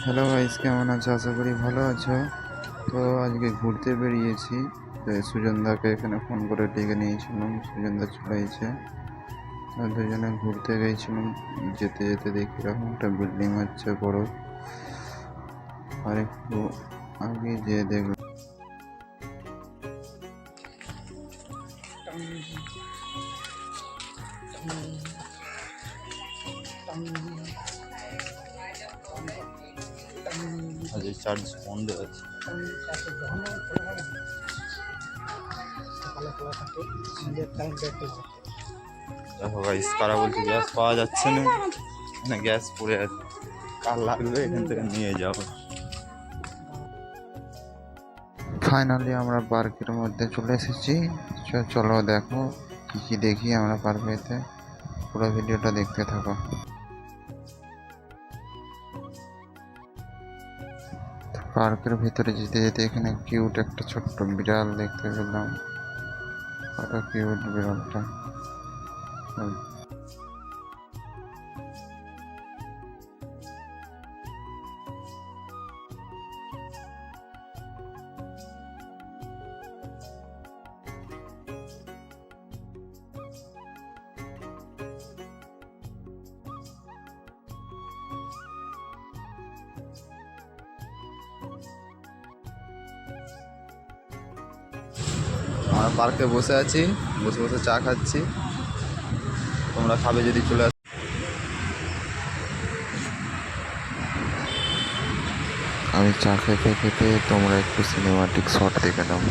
Hello guys, কেমন আছো? আশা করি ভালো আছো। তো আজকে ঘুরতে বেরিয়েছি। তো সুজনদাকে এখানে ফোন করে ডেকে নিয়েছিলাম, সুজনদা চলে এসেছে। আর দুজনে ঘুরতে গেছিলাম। যেতে যেতে দেখি এরকম একটা বিল্ডিং হচ্ছে বড়। আর একটু আগে যেয়ে দেখলাম আজ চার্জ বন্ধ আছে। দেখো গাইস, কারা বলছে গ্যাস পাওয়া যাচ্ছে না, না গ্যাস পড়ে আছে, কার লাগবে এখান থেকে নিয়ে যাও। ফাইনালি আমরা পার্কের মধ্যে চলে এসেছি। চলো দেখো কি কি দেখি আমরা পার্কেতে। পুরো ভিডিওটা দেখতে থাকো। পার্কের ভিতরে যেতে যেতে এখানে কিউট একটা ছোট্ট বিড়াল দেখতে পেলাম। কত কিউট বিড়ালটা। আমরা পার্কে বসে আছি, বসে বসে চা খাচ্ছি। তোমরা খাবে যদি চলে আসো। আমি চা খেতে খেতে তোমরা একটু সিনেমাটিক শট দেখে নাও।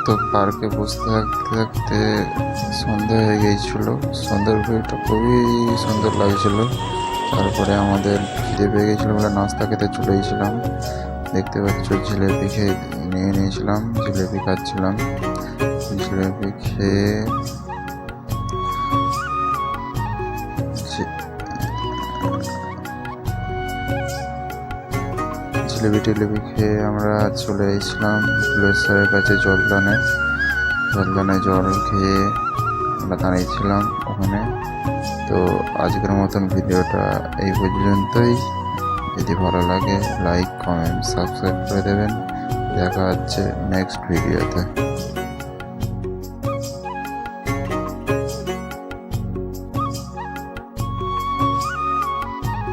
তো পার্কে বসতে থাকতে থাকতে সন্ধ্যা হয়ে গিয়েছিল। সন্ধ্যার ভিউটা খুবই সুন্দর লাগছিল। তারপরে আমাদের খিদে পেয়ে গেছিলো বলে নাস্তা খেতে চলে গেছিলাম। দেখতে পাচ্ছ জিলেপি নিয়েছিলাম, জিলেপি খাচ্ছিলাম। জিলেপি খেয়ে জিলেপি টিলেপি খেয়ে আমরা চলে এসেছিলাম স্যারের কাছে জলদানে জল খেয়ে আমরা দাঁড়িয়েছিলাম ওখানে। তো আজকের মতন ভিডিওটা এই পর্যন্তই। যদি ভালো লাগে লাইক, কমেন্ট, সাবস্ক্রাইব করে দেবেন। দেখা হচ্ছে নেক্সট ভিডিওতে।